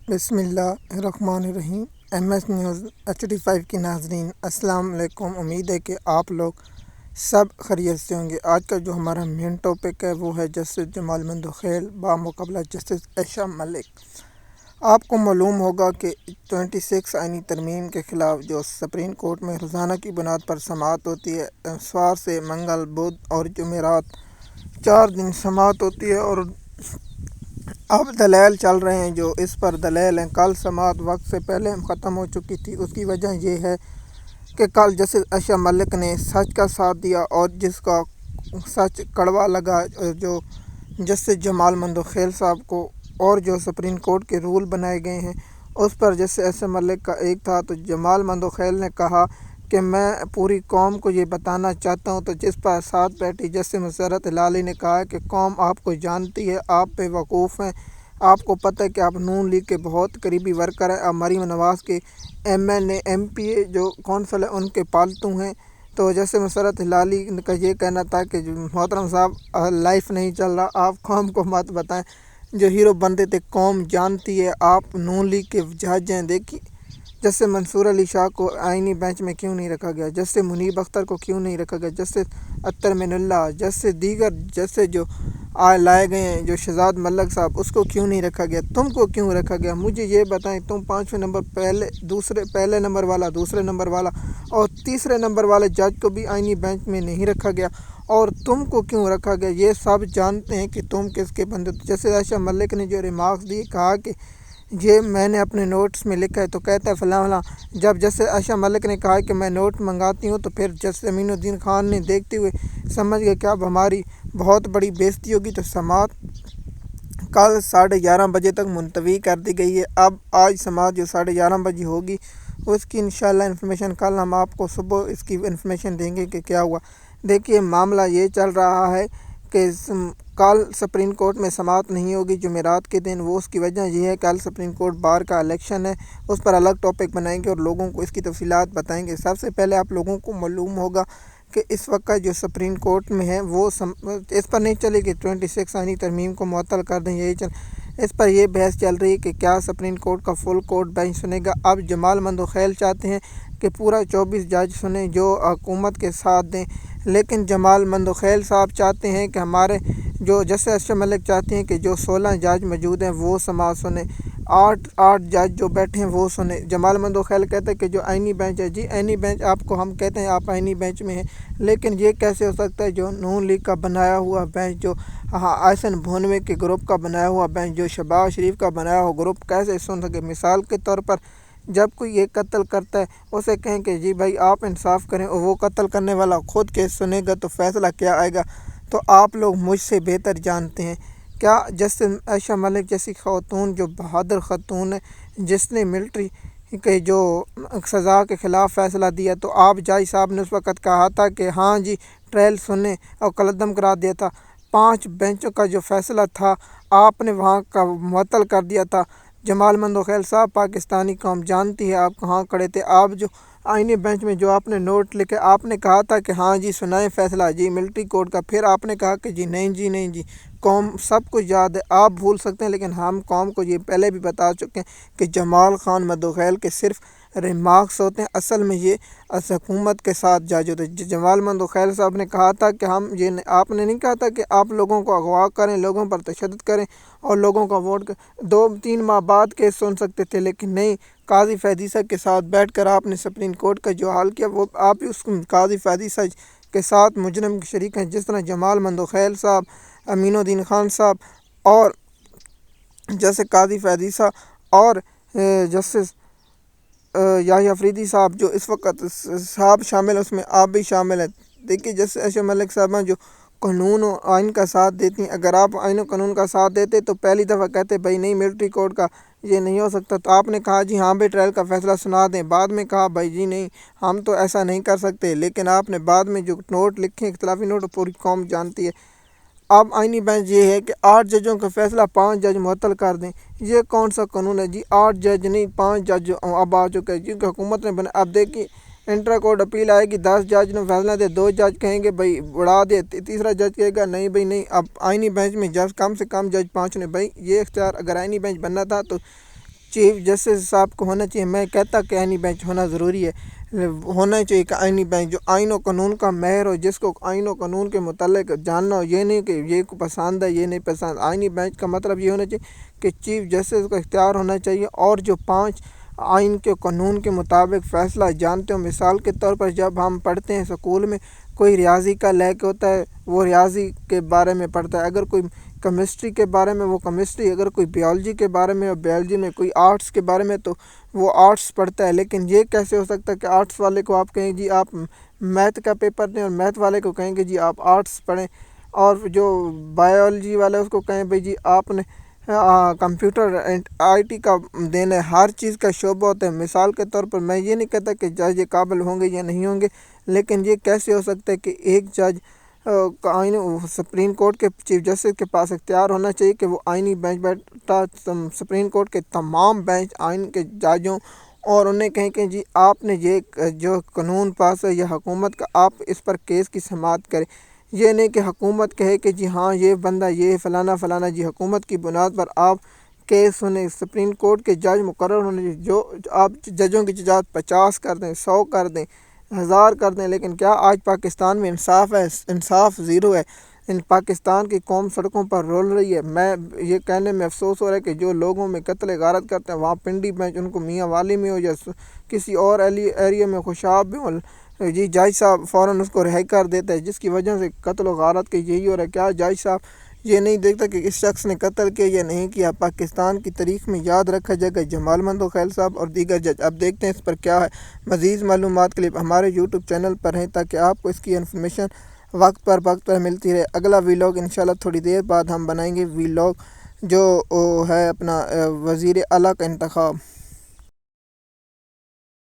بسم اللہ الرحمن الرحیم۔ ایم ایس نیوز HD5 کی ناظرین السلام علیکم۔ امید ہے کہ آپ لوگ سب خیریت سے ہوں گے۔ آج کا جو ہمارا مین ٹاپک ہے وہ ہے جسٹس جمال مندوخیل بمقابلہ جسٹس عائشہ ملک۔ آپ کو معلوم ہوگا کہ 26 آئینی ترمیم کے خلاف جو سپریم کورٹ میں روزانہ کی بنیاد پر سماعت ہوتی ہے، اتوار سے منگل، بدھ اور جمعرات 4 دن سماعت ہوتی ہے، اور اب دلائل چل رہے ہیں جو اس پر دلائل ہیں۔ کل سماعت وقت سے پہلے ختم ہو چکی تھی۔ اس کی وجہ یہ ہے کہ کل جسٹس عائشہ ملک نے سچ کا ساتھ دیا، اور جس کا سچ کڑوا لگا جو جسٹس جمال مندوخیل صاحب کو، اور جو سپریم کورٹ کے رول بنائے گئے ہیں اس پر جسٹس عائشہ ملک کا ایک تھا۔ تو جمال مندوخیل نے کہا کہ میں پوری قوم کو یہ بتانا چاہتا ہوں، تو جس پر ساتھ بیٹھی جسٹس مسرت ہلالی نے کہا کہ قوم آپ کو جانتی ہے، آپ بے وقوف ہیں، آپ کو پتہ ہے کہ آپ نون لیگ کے بہت قریبی ورکر ہیں، آپ مریم نواز کے MNA MP جو کونسل ہیں ان کے پالتو ہیں۔ تو جسٹس مسرت ہلالی کا یہ کہنا تھا کہ محترم صاحب لائف نہیں چل رہا، آپ قوم کو مت بتائیں، جو ہیرو بنتے تھے قوم جانتی ہے، آپ نون لیگ کے جج ہیں۔ دیکھیے جسٹس منصور علی شاہ کو آئینی بینچ میں کیوں نہیں رکھا گیا، جسٹس منیب اختر کو کیوں نہیں رکھا گیا، جسٹس اطہر من اللہ، جسٹس دیگر جسٹس جو لائے گئے ہیں، جو شہزاد ملک صاحب، اس کو کیوں نہیں رکھا گیا، تم کو کیوں رکھا گیا؟ مجھے یہ بتائیں، تم 5ویں نمبر پہلے نمبر والا، دوسرے نمبر والا اور تیسرے نمبر والے جج کو بھی آئینی بینچ میں نہیں رکھا گیا، اور تم کو کیوں رکھا گیا؟ یہ سب جانتے ہیں کہ تم کس کے بندے ہو۔ جیسے عائشہ ملک نے جو ریمارکس دی، کہا کہ یہ میں نے اپنے نوٹس میں لکھا ہے، تو کہتا ہے فلاں فلاں۔ جب جیسے عائشہ ملک نے کہا کہ میں نوٹ منگاتی ہوں، تو پھر جسٹس امین الدین خان نے دیکھتے ہوئے سمجھ گئے کہ اب ہماری بہت بڑی بےزتی ہوگی، تو سماعت کل 11:30 بجے تک ملتوی کر دی گئی ہے۔ اب آج سماعت جو 11:30 بجے ہوگی، اس کی انشاءاللہ انفارمیشن کل ہم آپ کو صبح اس کی انفارمیشن دیں گے کہ کیا ہوا۔ دیکھیے معاملہ یہ چل رہا ہے کہ کل سپریم کورٹ میں سماعت نہیں ہوگی جمعرات کے دن۔ وہ اس کی وجہ یہ ہے کل سپریم کورٹ بار کا الیکشن ہے، اس پر الگ ٹاپک بنائیں گے اور لوگوں کو اس کی تفصیلات بتائیں گے۔ سب سے پہلے آپ لوگوں کو معلوم ہوگا کہ اس وقت جو سپریم کورٹ میں ہے وہ اس پر نہیں چلے کہ 26 آئینی ترمیم کو معطل کر دیں، یہی اس پر یہ بحث چل رہی ہے کہ کیا سپریم کورٹ کا فل کورٹ بینچ سنے گا۔ اب جمال مندوخیل چاہتے ہیں کہ پورا 24 جج سنیں جو حکومت کے ساتھ دیں، لیکن جمال مندوخیل صاحب چاہتے ہیں کہ ہمارے جو جسٹس عائشہ ملک چاہتے ہیں کہ جو 16 جج موجود ہیں وہ سماعت سنیں، 8 جج جو بیٹھے ہیں وہ سنیں۔ جمال مندوخیل کہتے ہیں کہ جو آئینی بینچ ہے، جی آئینی بینچ آپ کو ہم کہتے ہیں آپ آئینی بینچ میں ہیں، لیکن یہ کیسے ہو سکتا ہے جو نون لیگ کا بنایا ہوا بینچ، جو احسن بھونوے کے گروپ کا بنایا ہوا بینچ، جو شہباز شریف کا بنایا ہوا گروپ کیسے سن سکے؟ مثال کے طور پر جب کوئی یہ قتل کرتا ہے، اسے کہیں کہ جی بھائی آپ انصاف کریں، اور وہ قتل کرنے والا خود کیس سنے گا تو فیصلہ کیا آئے گا؟ تو آپ لوگ مجھ سے بہتر جانتے ہیں۔ کیا جسٹس عائشہ ملک جیسی خاتون جو بہادر خاتون ہے، جس نے ملٹری کے جو سزا کے خلاف فیصلہ دیا، تو آپ جج صاحب نے اس وقت کہا تھا کہ ہاں جی ٹرائل سنیں، اور قلعدم کرا دیا تھا، 5 بینچوں کا جو فیصلہ تھا آپ نے وہاں کا معطل کر دیا تھا۔ جمال مندوخیل صاحب پاکستانی قوم جانتی ہے آپ کہاں کھڑے تھے۔ آپ جو آئینی بینچ میں جو آپ نے نوٹ لکھے، آپ نے کہا تھا کہ ہاں جی سنائیں فیصلہ جی ملٹری کورٹ کا، پھر آپ نے کہا کہ جی نہیں جی نہیں جی، قوم سب کچھ یاد ہے، آپ بھول سکتے ہیں لیکن ہم قوم کو یہ پہلے بھی بتا چکے ہیں کہ جمال خان مندوخیل کے صرف ریمارکس ہوتے ہیں، اصل میں یہ حکومت کے ساتھ جج ہوتے ہیں۔ جمال مندوخیل صاحب نے کہا تھا کہ ہم یہ آپ نے نہیں کہا تھا کہ آپ لوگوں کو اغوا کریں، لوگوں پر تشدد کریں اور لوگوں کا ووٹ 2-3 ماہ بعد کیس سن سکتے تھے، لیکن نہیں، قاضی فیضیسہ کے ساتھ بیٹھ کر آپ نے سپریم کورٹ کا جو حال کیا، وہ آپ اس قاضی فیضیسہ کے ساتھ مجرم شریک ہیں، جس طرح جمال مندوخیل صاحب، امین الدین خان صاحب، اور جیسے قاضی فیضیسہ اور جسٹس یحییٰ افریدی صاحب جو اس وقت صاحب شامل ہیں، اس میں آپ بھی شامل ہیں۔ دیکھیے جسٹس عائشہ ملک صاحبہ جو قانون و آئین کا ساتھ دیتی ہیں، اگر آپ آئین و قانون کا ساتھ دیتے تو پہلی دفعہ کہتے بھائی نہیں ملٹری کورٹ کا یہ نہیں ہو سکتا، تو آپ نے کہا جی ہاں بھائی ٹرائل کا فیصلہ سنا دیں، بعد میں کہا بھائی جی نہیں ہم تو ایسا نہیں کر سکتے، لیکن آپ نے بعد میں جو نوٹ لکھے اختلافی نوٹ پوری قوم جانتی ہے۔ اب آئینی بینچ یہ ہے کہ 8 ججوں کا فیصلہ 5 جج معطل کر دیں، یہ کون سا قانون ہے جی؟ 8 جج نہیں 5 جج اب آ چکے ہیں کیونکہ حکومت نے اب دیکھیے انٹرا کورٹ اپیل آئے گی، 10 جج نے فیصلہ دے، 2 جج کہیں گے بھائی بڑھا دے، تیسرا جج کہے گا نہیں بھائی نہیں، اب آئینی بینچ میں جج کم سے کم جج 5 نے، بھائی یہ اختیار اگر آئینی بینچ بننا تھا تو چیف جسٹس صاحب کو ہونا چاہیے. میں کہتا کہ آئینی بینچ ہونا ضروری ہے, ہونا چاہیے کہ آئینی بینچ جو آئین و قانون کا ماہر ہو, جس کو آئین و قانون کے متعلق جاننا ہو. یہ نہیں کہ یہ کو پسند ہے یہ نہیں پسند. آئینی بینچ کا مطلب یہ ہونا چاہیے کہ چیف جسٹس کو اختیار ہونا چاہیے, اور جو 5 آئین کے قانون کے مطابق فیصلہ جانتے ہوں. مثال کے طور پر جب ہم پڑھتے ہیں اسکول میں, کوئی ریاضی کا لیک ہوتا ہے وہ ریاضی کے بارے میں پڑھتا ہے, اگر کوئی کیمسٹری کے بارے میں وہ کیمسٹری, اگر کوئی بیولوجی کے بارے میں بیولوجی میں, کوئی آرٹس کے بارے میں تو وہ آرٹس پڑھتا ہے. لیکن یہ کیسے ہو سکتا ہے کہ آرٹس والے کو آپ کہیں جی آپ میتھ کا پیپر دیں, اور میتھ والے کو کہیں گے جی آپ آرٹس پڑھیں, اور جو بایولوجی والا ہے اس کو کہیں بھائی جی آپ نے کمپیوٹر آئی ٹی کا دینا ہے. ہر چیز کا شعبہ ہوتا ہے. مثال کے طور پر میں یہ نہیں کہتا کہ جج یہ قابل ہوں گے یا نہیں ہوں گے, لیکن یہ کیسے ہو سکتا ہے کہ ایک جج آئین سپریم کورٹ کے چیف جسٹس کے پاس اختیار ہونا چاہیے کہ وہ آئینی بینچ بیٹھا سپریم کورٹ کے تمام بینچ آئین کے ججوں, اور انہیں کہیں کہ جی آپ نے یہ جو قانون پاس ہے یا حکومت کا, آپ اس پر کیس کی سماعت کریں. یہ نہیں کہ حکومت کہے کہ جی ہاں یہ بندہ یہ فلانا فلانا, جی حکومت کی بنیاد پر آپ کیس سنیں. سپریم کورٹ کے جج مقرر ہونے چاہیے, جو آپ ججوں کی تعداد 50 کر دیں, 100 کر دیں, 1000 کر دیں. لیکن کیا آج پاکستان میں انصاف ہے؟ انصاف زیرو ہے. پاکستان کی قوم سڑکوں پر رول رہی ہے. میں یہ کہنے میں افسوس ہو رہا ہے کہ جو لوگوں میں قتل غارت کرتے ہیں, وہاں پنڈی بینچ ان کو میاں والی میں ہو یا کسی اور ایریا میں خوشاب میں ہو, جی جج صاحب فوراً اس کو رہائی کر دیتا ہے, جس کی وجہ سے قتل و غارت کے یہی ہو رہا ہے. کیا جج صاحب یہ نہیں دیکھتا کہ اس شخص نے قتل کیا یا نہیں کیا؟ پاکستان کی تاریخ میں یاد رکھا جائے گا جمال مندوخیل صاحب اور دیگر جج. اب دیکھتے ہیں اس پر کیا ہے. مزید معلومات کے لیے ہمارے یوٹیوب چینل پر ہیں تاکہ آپ کو اس کی انفارمیشن وقت پر ملتی رہے. اگلا ویلاگ انشاءاللہ تھوڑی دیر بعد ہم بنائیں گے. ویلاگ جو ہے اپنا وزیر اعلیٰ کا انتخاب.